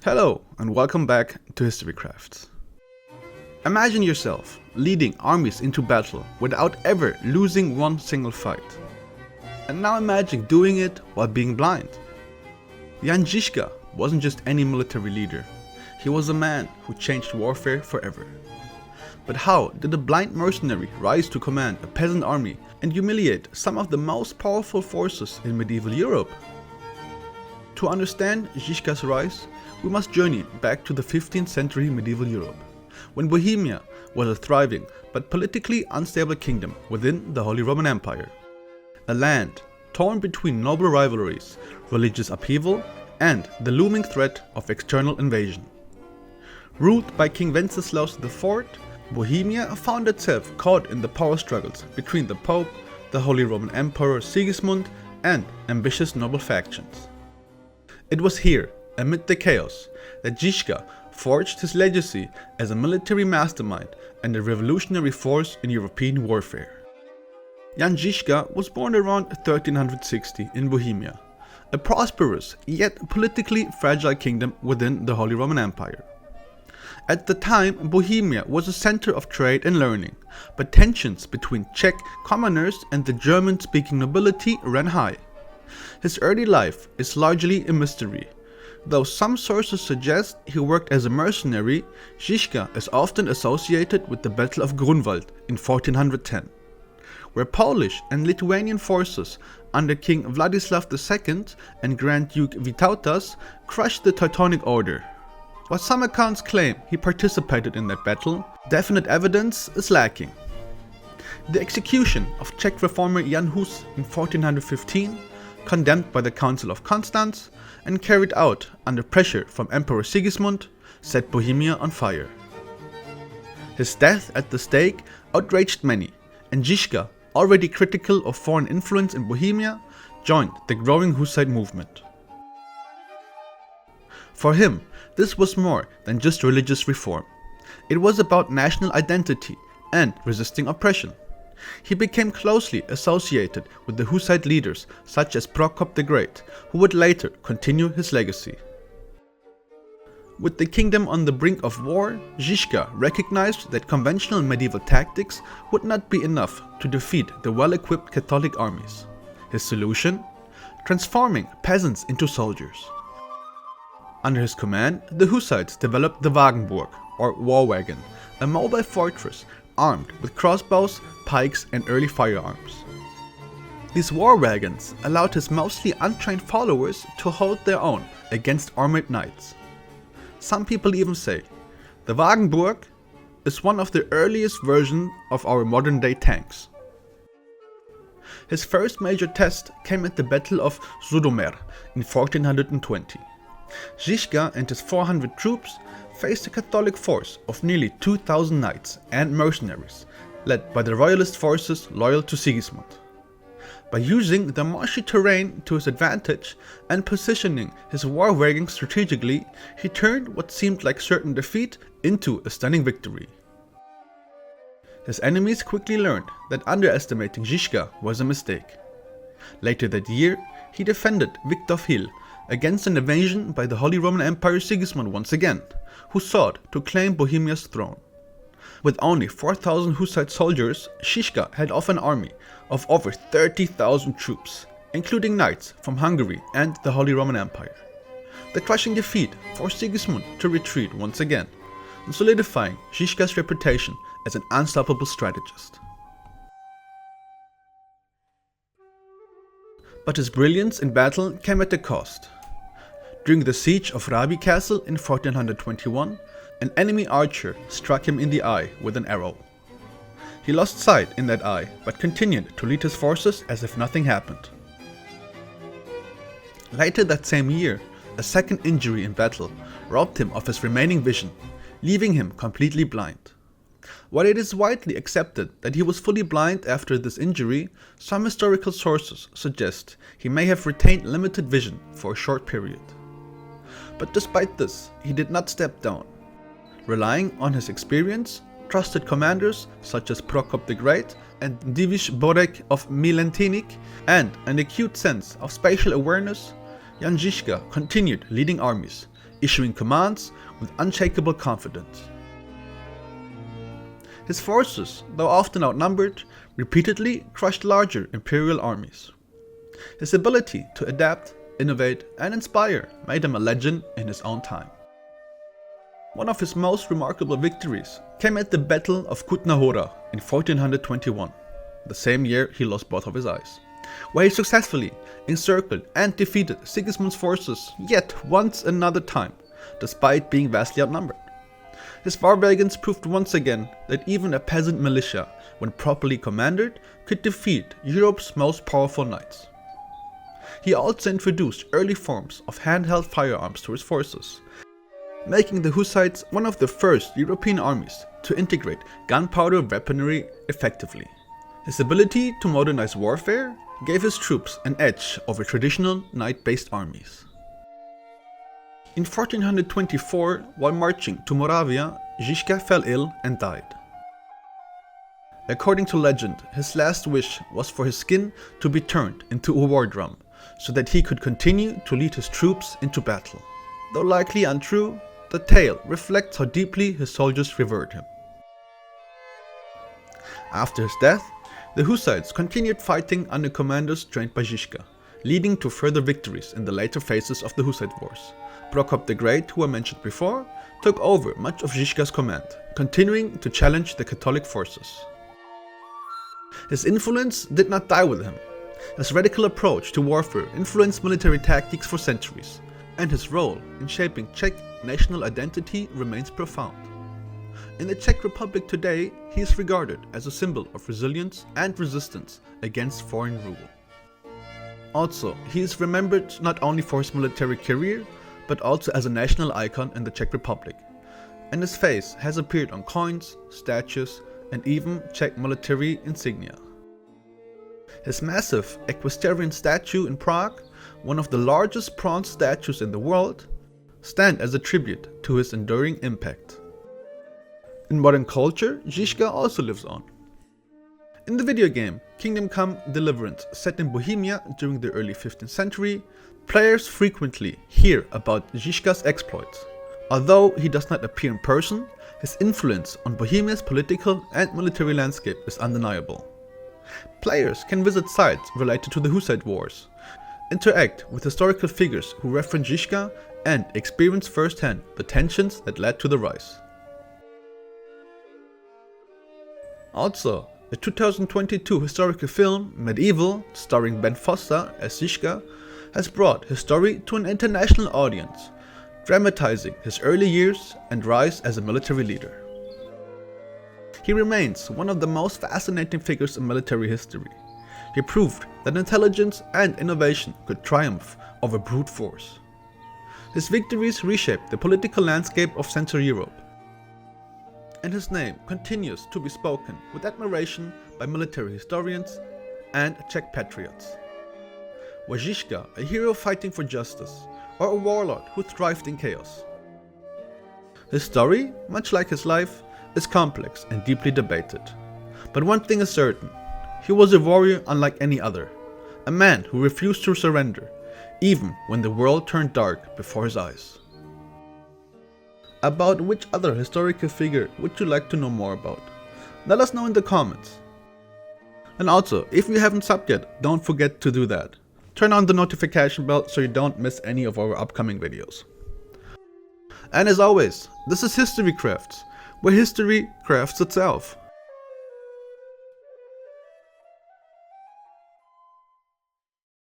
Hello and welcome back to HistoryCrafts. Imagine yourself leading armies into battle without ever losing one single fight. And now imagine doing it while being blind. Jan Žižka wasn't just any military leader, he was a man who changed warfare forever. But how did a blind mercenary rise to command a peasant army and humiliate some of the most powerful forces in medieval Europe? To understand Žižka's rise, we must journey back to the 15th century medieval Europe, when Bohemia was a thriving but politically unstable kingdom within the Holy Roman Empire. A land torn between noble rivalries, religious upheaval, and the looming threat of external invasion. Ruled by King Wenceslaus IV, Bohemia found itself caught in the power struggles between the Pope, the Holy Roman Emperor Sigismund, and ambitious noble factions. It was here, amid the chaos, that Žižka forged his legacy as a military mastermind and a revolutionary force in European warfare. Jan Žižka was born around 1360 in Bohemia, a prosperous yet politically fragile kingdom within the Holy Roman Empire. At the time, Bohemia was a center of trade and learning, but tensions between Czech commoners and the German-speaking nobility ran high. His early life is largely a mystery. Though some sources suggest he worked as a mercenary, Žižka is often associated with the Battle of Grunwald in 1410, where Polish and Lithuanian forces under King Vladislav II and Grand Duke Vytautas crushed the Teutonic Order. While some accounts claim he participated in that battle, definite evidence is lacking. The execution of Czech reformer Jan Hus in 1415, condemned by the Council of Constance and carried out under pressure from Emperor Sigismund, set Bohemia on fire. His death at the stake outraged many, and Žižka, already critical of foreign influence in Bohemia, joined the growing Hussite movement. For him, this was more than just religious reform. It was about national identity and resisting oppression. He became closely associated with the Hussite leaders such as Prokop the Great, who would later continue his legacy. With the kingdom on the brink of war, Žižka recognized that conventional medieval tactics would not be enough to defeat the well-equipped Catholic armies. His solution? Transforming peasants into soldiers. Under his command, the Hussites developed the Wagenburg, or war wagon, a mobile fortress armed with crossbows, pikes, and early firearms. These war wagons allowed his mostly untrained followers to hold their own against armored knights. Some people even say the Wagenburg is one of the earliest versions of our modern-day tanks. His first major test came at the Battle of Sudomer in 1420. Žižka and his 400 troops faced a Catholic force of nearly 2,000 knights and mercenaries, led by the royalist forces loyal to Sigismund. By using the marshy terrain to his advantage and positioning his war wagons strategically, he turned what seemed like certain defeat into a stunning victory. His enemies quickly learned that underestimating Žižka was a mistake. Later that year, he defended Wictorf Hill against an invasion by the Holy Roman Emperor Sigismund once again, who sought to claim Bohemia's throne. With only 4,000 Hussite soldiers, Žižka had off an army of over 30,000 troops, including knights from Hungary and the Holy Roman Empire. The crushing defeat forced Sigismund to retreat once again, solidifying Žižka's reputation as an unstoppable strategist. But his brilliance in battle came at a cost. During the siege of Rabi Castle in 1421, an enemy archer struck him in the eye with an arrow. He lost sight in that eye, but continued to lead his forces as if nothing happened. Later that same year, a second injury in battle robbed him of his remaining vision, leaving him completely blind. While it is widely accepted that he was fully blind after this injury, some historical sources suggest he may have retained limited vision for a short period. But despite this, he did not step down. Relying on his experience, trusted commanders such as Prokop the Great and Divish Borek of Milentinich, and an acute sense of spatial awareness, Jan Žižka continued leading armies, issuing commands with unshakable confidence. His forces, though often outnumbered, repeatedly crushed larger imperial armies. His ability to adapt, innovate, and inspire made him a legend in his own time. One of his most remarkable victories came at the Battle of Kutna-Hora in 1421, the same year he lost both of his eyes, where he successfully encircled and defeated Sigismund's forces yet once another time, despite being vastly outnumbered. His warwagons proved once again that even a peasant militia, when properly commanded, could defeat Europe's most powerful knights. He also introduced early forms of handheld firearms to his forces, making the Hussites one of the first European armies to integrate gunpowder weaponry effectively. His ability to modernize warfare gave his troops an edge over traditional knight-based armies. In 1424, while marching to Moravia, Žižka fell ill and died. According to legend, his last wish was for his skin to be turned into a war drum, so that he could continue to lead his troops into battle. Though likely untrue, the tale reflects how deeply his soldiers revered him. After his death, the Hussites continued fighting under commanders trained by Žižka, leading to further victories in the later phases of the Hussite Wars. Prokop the Great, who I mentioned before, took over much of Žižka's command, continuing to challenge the Catholic forces. His influence did not die with him. His radical approach to warfare influenced military tactics for centuries, and his role in shaping Czech national identity remains profound. In the Czech Republic today, he is regarded as a symbol of resilience and resistance against foreign rule. Also, he is remembered not only for his military career, but also as a national icon in the Czech Republic, and his face has appeared on coins, statues, and even Czech military insignia. His massive equestrian statue in Prague, one of the largest bronze statues in the world, stand as a tribute to his enduring impact. In modern culture, Žižka also lives on. In the video game Kingdom Come: Deliverance, set in Bohemia during the early 15th century, players frequently hear about Žižka's exploits. Although he does not appear in person, his influence on Bohemia's political and military landscape is undeniable. Players can visit sites related to the Hussite Wars, interact with historical figures who reference Žižka, and experience firsthand the tensions that led to the rise. Also, the 2022 historical film Medieval, starring Ben Foster as Žižka, has brought his story to an international audience, dramatizing his early years and rise as a military leader. He remains one of the most fascinating figures in military history. He proved that intelligence and innovation could triumph over brute force. His victories reshaped the political landscape of Central Europe, and his name continues to be spoken with admiration by military historians and Czech patriots. Was Žižka a hero fighting for justice, or a warlord who thrived in chaos? His story, much like his life, is complex and deeply debated. But one thing is certain: he was a warrior unlike any other, a man who refused to surrender, even when the world turned dark before his eyes. About which other historical figure would you like to know more about? Let us know in the comments. And also, if you haven't subbed yet, don't forget to do that. Turn on the notification bell so you don't miss any of our upcoming videos. And as always, this is HistoryCrafts, where history crafts itself.